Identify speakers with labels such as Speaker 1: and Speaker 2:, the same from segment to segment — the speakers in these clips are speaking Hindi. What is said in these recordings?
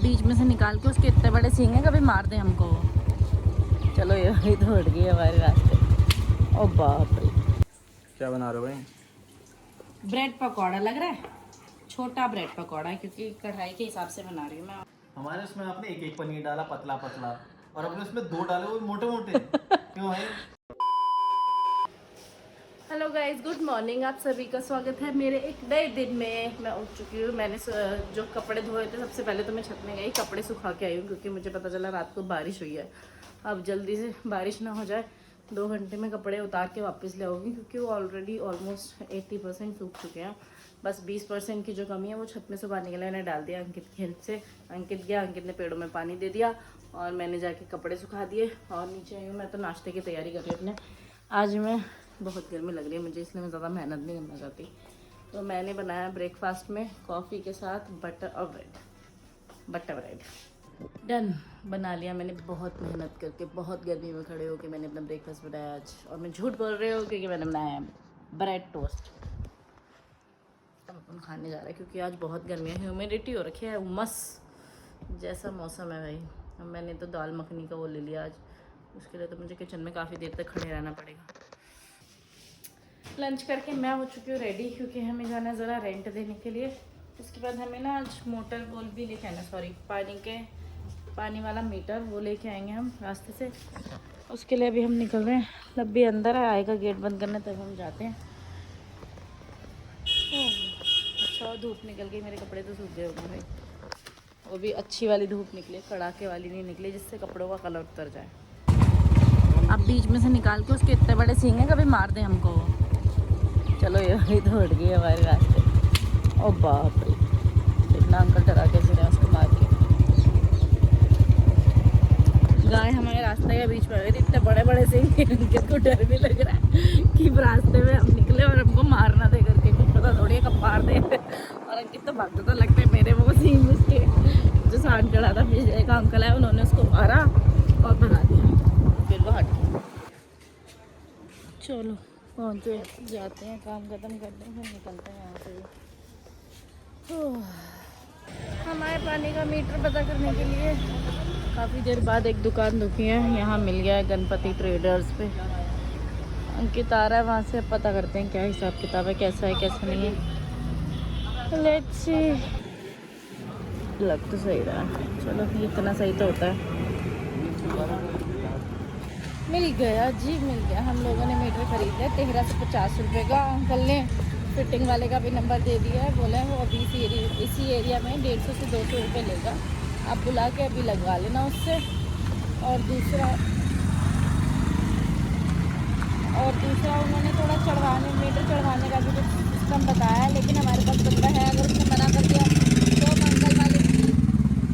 Speaker 1: बीच में से निकाल के उसके इतने बड़े सींग हैं, कभी मार दे हमको। चलो ये भाई तो उठ गई हमारे रास्ते। ओ बाप रे,
Speaker 2: क्या बना रहे हो भाई?
Speaker 1: ब्रेड पकौड़ा लग रहा है। छोटा ब्रेड पकौड़ा है क्योंकि कढ़ाई के हिसाब से बना रही हूँ मैं।
Speaker 2: हमारे उसमें आपने एक एक पनीर डाला पतला पतला, और अपने उसमें दो डाले वो मोटे मोटे। क्यों भाई?
Speaker 1: Hello guys, good morning. आप सभी का स्वागत है मेरे एक नए दिन में। मैं उठ चुकी हूँ। मैंने जो कपड़े धोए थे, सबसे पहले तो मैं छत में गई, कपड़े सुखा के आई हूँ क्योंकि मुझे पता चला रात को बारिश हुई है। अब जल्दी से बारिश ना हो जाए, 2 घंटे में कपड़े उतार के वापस ले आऊँगी क्योंकि वो ऑलरेडी ऑलमोस्ट 80% सूख चुके हैं। बस 20% की जो कमी है वो छत में सुखाने के लिए मैंने डाल दिया अंकित के हेल्प से। अंकित गया, अंकित ने पेड़ों में पानी दे दिया और मैंने जाके कपड़े सुखा दिए और नीचे आई हूँ। मैं तो नाश्ते की तैयारी कर रही हूँ अपने। आज मैं बहुत गर्मी लग रही है मुझे, इसलिए मैं ज़्यादा मेहनत नहीं करना चाहती। तो मैंने बनाया ब्रेकफास्ट में कॉफ़ी के साथ बटर और बटर ब्रेड। डन, बना लिया मैंने बहुत मेहनत करके, बहुत गर्मी में खड़े होकर मैंने अपना ब्रेकफास्ट बनाया आज। और मैं झूठ बोल रही हूँ क्योंकि मैंने बनाया है ब्रेड टोस्ट। अब अपन खाने जा रहे हैं क्योंकि आज बहुत गर्मी है, ह्यूमिडिटी हो रखी है, उमस जैसा मौसम है भाई। अब मैंने तो दाल मखनी का वो ले लिया आज, उसके लिए तो मुझे किचन में काफ़ी देर तक खड़े रहना पड़ेगा। लंच करके मैं हो चुकी हूँ रेडी क्योंकि हमें जाना है ज़रा रेंट देने के लिए। उसके बाद हमें ना आज मोटर बोल भी लेके आना, सॉरी पानी वाला मीटर वो लेके आएंगे हम रास्ते से। उसके लिए अभी हम निकल रहे हैं। लब्बी अंदर है, आएगा गेट बंद करने तब हम जाते हैं। अच्छा, धूप निकल गई, मेरे कपड़े तो सूख गए होंगे भाई। वो भी अच्छी वाली धूप निकली, कड़ाके वाली नहीं निकली जिससे कपड़ों का कलर उतर जाए। अब बीच में से निकाल के उसके इतने बड़े सींग हैं, कभी मार दे हमको। चलो ये भाई तो उठ गई हमारे रास्ते। ओ बाप रे, इतना अंकल डरा कैसे रहे उसको मार के। गाय हमारे रास्ते के बीच में आ गई थी, इतने बड़े बड़े सींग, अंकित को डर भी लग रहा है कि रास्ते में हम निकले और हमको मार ना दे करके, कुछ पता थोड़ी है कब मार दे। और अंकित तो भागते तो लगते मेरे वो सींग उसके जो सांड चढ़ा था, फिर एक अंकल है उन्होंने उसको मारा और भगा दिया, फिर वो हट गया। चलो पहुँचे, जाते हैं, काम खत्म करते हैं, फिर निकलते हैं यहाँ से। हमारे पानी का मीटर पता करने के लिए काफ़ी देर बाद एक दुकान दुखी है, यहाँ मिल गया है गणपति ट्रेडर्स पे। अंकित आ रहा है वहाँ से, अब पता करते हैं क्या हिसाब किताब है, कैसा है कैसा नहीं है। Let's see. लग तो सही रहा है, चलो इतना सही तो होता है। मिल गया जी, मिल गया। हम लोगों ने मीटर खरीद लिया 1350 रुपये का। अंकल ने फिटिंग वाले का भी नंबर दे दिया है, बोले वो अभी इसी एरिया में 150 से 200 रुपये लेगा, आप बुला के अभी लगवा लेना उससे। और दूसरा उन्होंने थोड़ा मीटर चढ़वाने का भी कुछ सिस्टम बताया है, लेकिन हमारे पास बंदा है, अगर उसने मना कर दिया तो हम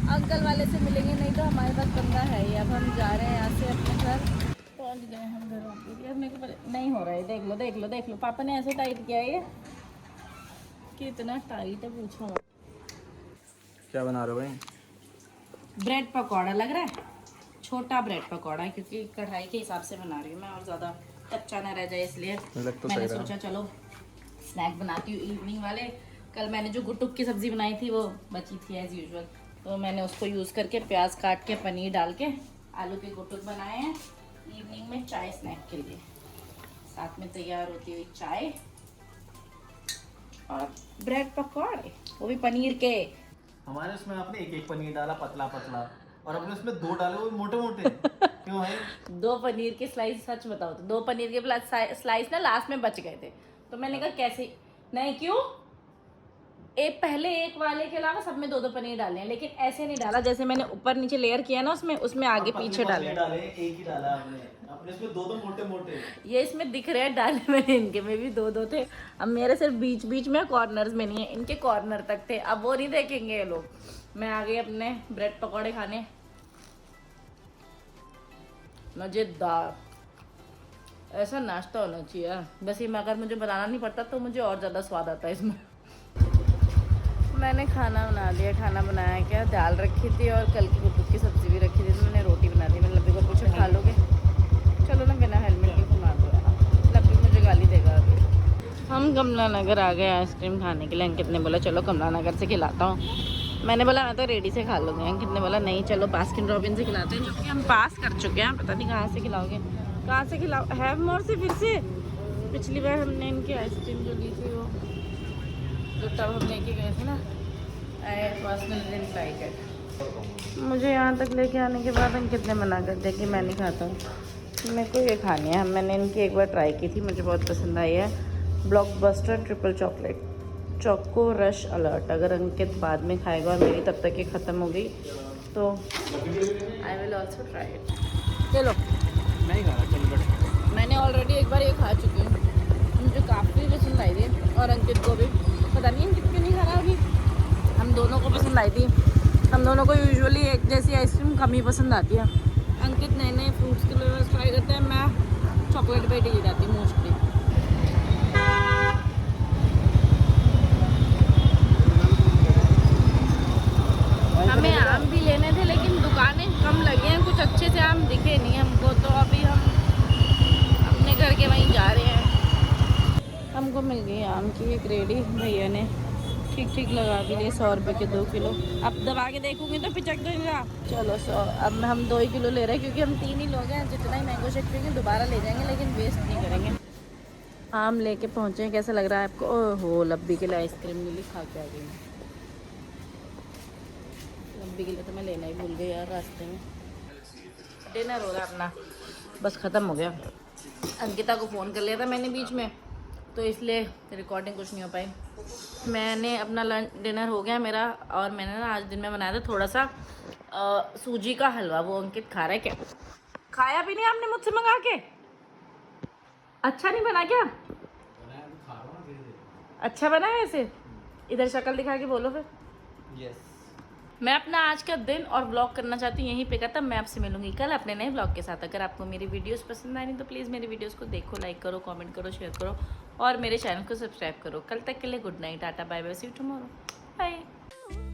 Speaker 1: अंकल वाले से मिलेंगे, नहीं तो हमारे पास बंदा है ही। अब हम जा रहे हैं यहाँ से अपने घर, पहुँच गए हम घरों के लिए। मेरे को नहीं हो रहा है, देख लो पापा ने ऐसे टाइट किया है कि इतना टाइट है, पूछो मत।
Speaker 2: क्या बना रहे हो भाई?
Speaker 1: ब्रेड पकौड़ा लग रहा है। छोटा ब्रेड पकौड़ा है क्योंकि कढ़ाई के हिसाब से बना रही हूँ मैं और ज़्यादा कच्चा ना रह जाए, इसलिए मैंने सोचा चलो स्नैक बनाती हूँ इवनिंग वाले। कल मैंने जो गुटुक की सब्ज़ी बनाई थी वो बची थी एज़ यूजुअल, तो मैंने उसको यूज़ करके प्याज काट के पनीर डाल के आलू के गुटुक बनाए हैं इवनिंग में चाय स्नैक के लिए। साथ में तैयार होती हुई चाय और ब्रेड पकौड़े, वो भी पनीर के।
Speaker 2: हमारे उसमें आपने एक एक पनीर डाला पतला पतला, और अपने उसमें दो डाले वो मोटे मोटे। क्यों भाई?
Speaker 1: 2 पनीर के स्लाइस, सच बताओ तो 2 पनीर के स्लाइस ना लास्ट में बच गए थे, तो मैंने कहा कैसे नहीं, क्यों पहले एक वाले के अलावा सब में 2-2 पनीर डाले हैं, लेकिन ऐसे नहीं डाला जैसे मैंने ऊपर नीचे लेयर किया ना, उसमें आगे पीछे डाले।
Speaker 2: एक ही डाला आपने, अपने इसमें दो मोटे मोटे।
Speaker 1: ये इसमें दिख रहे हैं डाले मैंने, इनके में भी 2-2 थे। अब मेरे सिर्फ बीच बीच में, कॉर्नर्स में नहीं है, इनके कॉर्नर तक थे, अब वो नहीं देखेंगे ये लोग। मैं आ गई अपने ब्रेड पकौड़े खाने, मजेदार। ऐसा नाश्ता होना चाहिए बस, ये अगर मुझे बनाना नहीं पड़ता तो मुझे और ज़्यादा स्वाद आता है इसमें। मैंने खाना बना लिया। खाना बनाया क्या, दाल रखी थी और कल की गुटुक की सब्ज़ी भी रखी थी, तो मैंने रोटी बना दी। मैंने लब्बी को पूछा खा लोगे, चलो ना बिना हेलमेट के घुमा दो यार, लब्बी मुझे गाली देगा अभी। हम कमला नगर आ गए आइसक्रीम खाने के लिए। अंकित ने बोला चलो कमला नगर से खिलाता हूँ। मैंने बोला मैं तो रेडी से खा लूँगी। अंकित ने बोला नहीं चलो बास्किन रॉबिन से खिलाते हैं, जो कि हम पास कर चुके हैं। पता नहीं कहाँ से खिलाओगे, कहाँ से खिलाओ, हैव मोर से फिर से। पिछली बार हमने इनकी आइसक्रीम जो ली थी वो जो तब हम लेके गए थे ना, I personally didn't like it. मुझे यहाँ तक लेके आने के बाद अंकित ने मना कर दिया कि मैं नहीं खाता हूँ, मेरे को ये खानी है। मैंने इनकी एक बार ट्राई की थी, मुझे बहुत पसंद आई है। Blockbuster triple chocolate choco rush alert. अगर अंकित बाद में खाएगा और मेरी तब तक ये ख़त्म हो गई तो I will also try it. चलो
Speaker 2: नहीं खा रहा, चल बैठ।
Speaker 1: मैंने ऑलरेडी एक बार ये खा चुकी हूँ, मुझे काफ़ी पसंद आई थी और अंकित को भी। पता नहीं अंकित क्यों नहीं खा रहा अभी, हम दोनों को पसंद आई थी। हम दोनों को यूजुअली एक जैसी आइसक्रीम कम ही पसंद आती है। अंकित नए नए फ्रूट्स के फ्लेवर्स ट्राई करते हैं, मैं चॉकलेट पे ही जाती हूँ मोस्टली। हमें आम भी लेने थे लेकिन दुकानें कम लगी हैं, कुछ अच्छे से आम दिखे नहीं हमको, तो अभी हम अपने घर के वहीं जा रहे हैं। हमको मिल गई आम की एक रेडी, भैया ने ठीक ठीक लगा भी लिए 100 रुपये के 2 किलो। अब दबा के देखूंगी तो पिचक देगा। चलो 100, अब हम 2 ही किलो ले रहे हैं क्योंकि हम 3 ही लोग हैं। जितना ही मैंगो शेक पियेंगे दोबारा ले जाएंगे, लेकिन वेस्ट नहीं करेंगे। आम लेके पहुँचे हैं, कैसा लग रहा है आपको? ओहो लब्बी के लिए आइसक्रीम मिली, खा के आ गई। लंबी के लिए तो मैं लेना ही भूल गई यार रास्ते में। डिनर हो रहा है अपना, बस ख़त्म हो गया। अंकिता को फ़ोन कर लिया था मैंने बीच में, तो इसलिए रिकॉर्डिंग कुछ नहीं हो पाई। मैंने अपना लंच डिनर हो गया मेरा, और मैंने ना आज दिन में बनाया था थोड़ा सा सूजी का हलवा। वो अंकित खा रहा है। क्या खाया भी नहीं आपने मुझसे मंगा के? अच्छा नहीं बना क्या? अच्छा बना है वैसे? इधर शक्ल दिखा के बोलो फिर।
Speaker 2: यस।
Speaker 1: मैं अपना आज का दिन और ब्लॉग करना चाहती हूँ यहीं पे खत्म। मैं आपसे मिलूंगी कल अपने नए ब्लॉग के साथ। अगर आपको मेरी वीडियोस पसंद आई तो प्लीज़ मेरी वीडियोस को देखो, लाइक करो, कमेंट करो, शेयर करो और मेरे चैनल को सब्सक्राइब करो। कल तक के लिए good night, tata, bye bye, see you tomorrow, bye.